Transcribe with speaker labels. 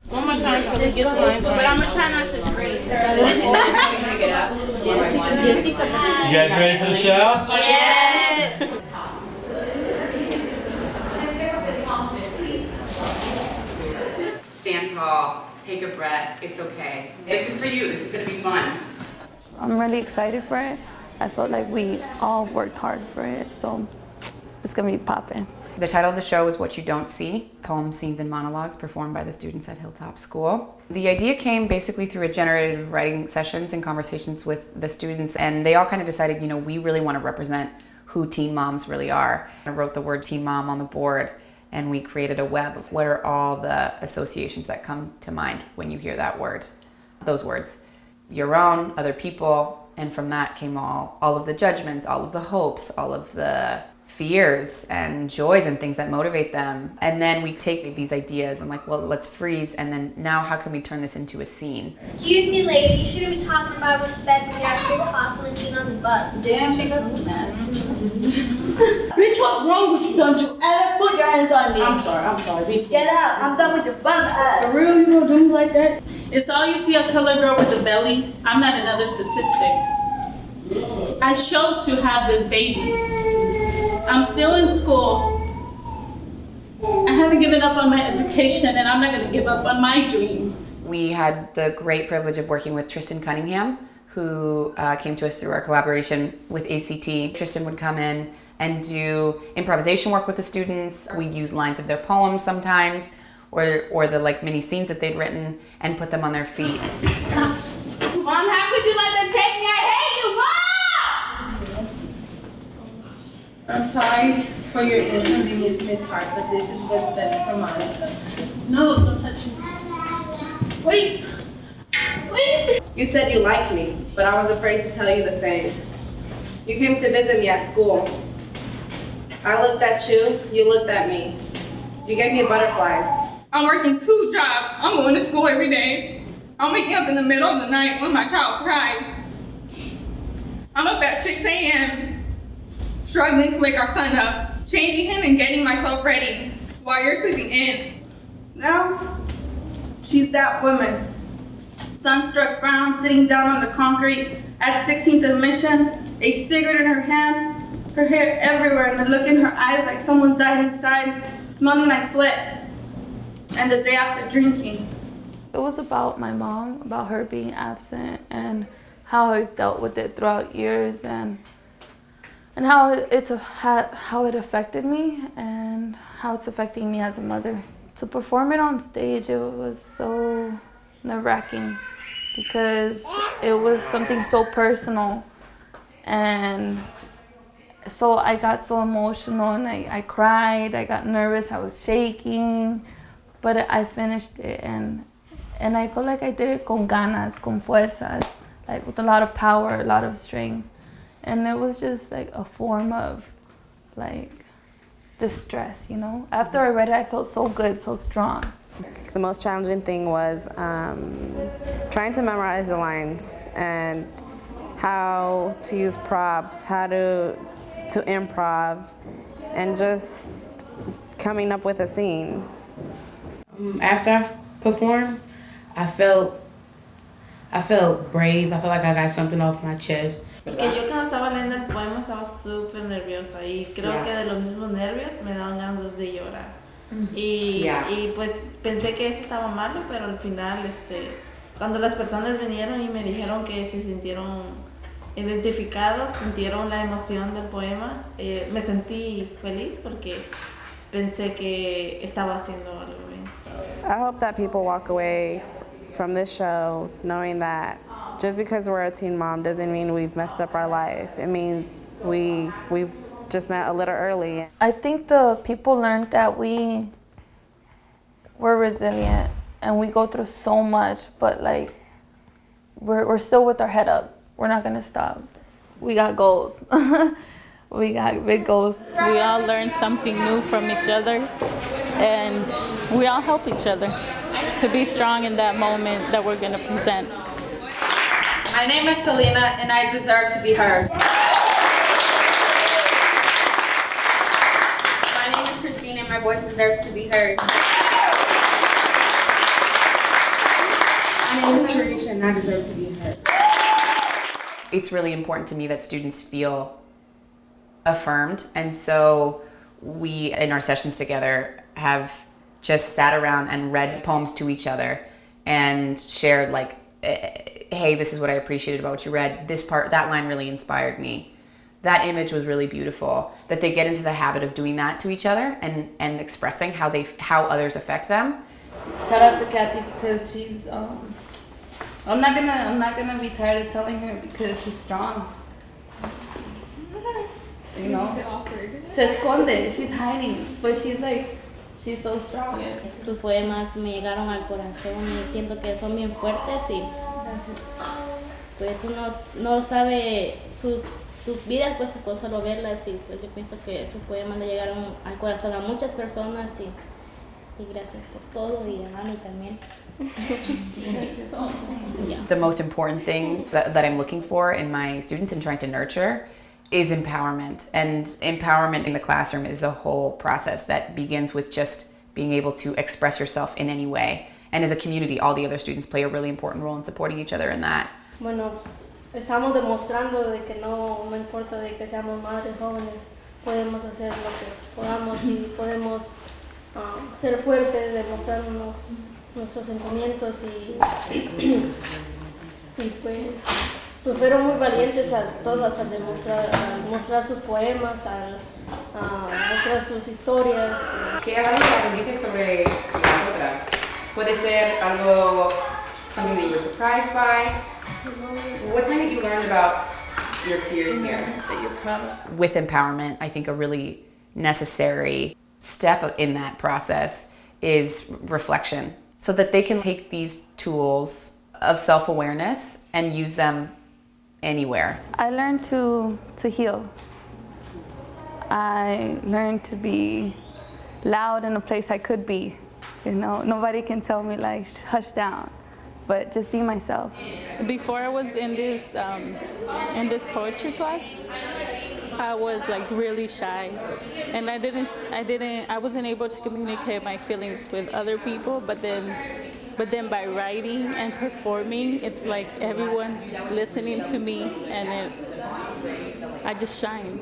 Speaker 1: One more time so we get the lines right. But I'm gonna try not to scream.
Speaker 2: You guys ready for the show?
Speaker 1: Yes!
Speaker 3: Stand tall, take a breath, it's okay. This is for you, this is gonna be fun.
Speaker 4: I'm really excited for it. I felt like we all worked hard for it, so it's gonna be popping.
Speaker 3: The title of the show is What You Don't See, poems, scenes, and monologues performed by the students at Hilltop School. The idea came basically through a generative writing sessions and conversations with the students, and they all kind of decided, you know, we really want to represent who teen moms really are. I wrote the word teen mom on the board, and we created a web of what are all the associations that come to mind when you hear that word, those words. Your own, other people, and from that came all of the judgments, all of the hopes, all of the fears and joys and things that motivate them. And then we take these ideas and like, well, let's freeze, and then now how can we turn this into a scene?
Speaker 5: Excuse me, lady, you shouldn't be talking about respect when you're after costume and seen on the bus.
Speaker 6: Damn, she doesn't matter.
Speaker 1: Bitch, what's wrong with you?
Speaker 6: Don't you ever put your hands on me.
Speaker 1: I'm sorry, bitch.
Speaker 6: Get out, I'm done with your bum ass.
Speaker 1: For real, you gonna do me like that?
Speaker 7: It's all you see a colored girl with a belly. I'm not another statistic. I chose to have this baby. I'm still in school. I haven't given up on my education, and I'm not gonna give up on my dreams.
Speaker 3: We had the great privilege of working with Tristan Cunningham, who came to us through our collaboration with A.C.T. Tristan would come in and do improvisation work with the students. We'd use lines of their poems sometimes, or the like mini scenes that they'd written, and put them on their feet.
Speaker 1: Mom, how could you let them take me? I hate you, Mom!
Speaker 7: I'm sorry for your inconvenience, Miss Hart, but this is what's best for Monica. No, don't touch me. Wait! Wait!
Speaker 8: You said you liked me, but I was afraid to tell you the same. You came to visit me at school. I looked at you, you looked at me. You gave me butterflies.
Speaker 9: I'm working 2 jobs. I'm going to school every day. I'm waking up in the middle of the night when my child cries. I'm up at 6 a.m. struggling to wake our son up, changing him and getting myself ready while you're sleeping in. Now, she's that woman. Sunstruck brown, sitting down on the concrete at 16th and Mission, a cigarette in her hand, her hair everywhere, and the look in her eyes like someone died inside, smelling like sweat, and the day after drinking.
Speaker 4: It was about my mom, about her being absent, and how I dealt with it throughout years, and how it affected me, and how it's affecting me as a mother. To perform it on stage, it was so nerve-wracking because it was something so personal, and so I got so emotional, and I cried, I got nervous, I was shaking, but I finished it, and I felt like I did it con ganas, con fuerzas, like with a lot of power, a lot of strength. And it was just like a form of like distress, you know? After I read it, I felt so good, so strong.
Speaker 8: The most challenging thing was trying to memorize the lines and how to use props, how to improv, and just coming up with a scene.
Speaker 10: After I performed, I felt brave. I felt like I got something off my chest.
Speaker 11: Porque yo cuando estaba leyendo el poema estaba súper nerviosa y creo que de los mismos nervios me daban ganas de llorar. Y pues pensé que eso estaba malo, pero al final cuando las personas vinieron y me dijeron que se sintieron identificados, sintieron la emoción del poema, me sentí feliz porque pensé que estaba haciendo algo bien.
Speaker 8: I hope that people walk away from this show knowing that just because we're a teen mom doesn't mean we've messed up our life. It means we've just met a little early.
Speaker 4: I think the people learned that we're resilient and we go through so much, but like we're still with our head up. We're not gonna stop. We got goals. We got big goals.
Speaker 7: We all learn something new from each other, and we all help each other to be strong in that moment that we're gonna present.
Speaker 9: My name is Selena, and I deserve to be heard. My name is Christine, and my voice deserves to be heard.
Speaker 6: and I deserve to be heard.
Speaker 3: It's really important to me that students feel affirmed, and so we, in our sessions together, have just sat around and read poems to each other and shared like, hey, this is what I appreciated about what you read. This part, that line really inspired me. That image was really beautiful. That they get into the habit of doing that to each other and expressing how others affect them.
Speaker 4: Shout out to Kathy because she's I'm not gonna be tired of telling her because she's strong. You know, se esconde, she's hiding, but she's so strong.
Speaker 12: Sus poemas me llegaron al corazón y siento que son bien fuertes y pues uno no sabe sus vidas pues con solo verlas y pues yo pienso que sus poemas le llegaron al corazón a muchas personas y gracias por todo y a Mami también.
Speaker 3: The most important thing that I'm looking for in my students and trying to nurture is empowerment. And empowerment in the classroom is a whole process that begins with just being able to express yourself in any way. And as a community, all the other students play a really important role in supporting each other in that.
Speaker 13: Bueno, estamos demostrando de que no importa de que seamos madres jóvenes, podemos hacer lo que podamos y podemos ser fuertes, demostrarnos nuestros sentimientos y pues fueron muy valientes a todas a mostrar sus poemas, a mostrar sus historias.
Speaker 3: ¿Qué algo aprendiste sobre las otras? Puede ser algo, something that you were surprised by? What's something that you learned about your peers here that you're proud of? With empowerment, I think a really necessary step in that process is reflection, so that they can take these tools of self-awareness and use them anywhere.
Speaker 4: I learned to heal. I learned to be loud in a place I could be. You know, nobody can tell me like hush down, but just be myself.
Speaker 7: Before I was in this poetry class, I was like really shy, and I wasn't able to communicate my feelings with other people. But then by writing and performing, it's like everyone's listening to me, and I just shine.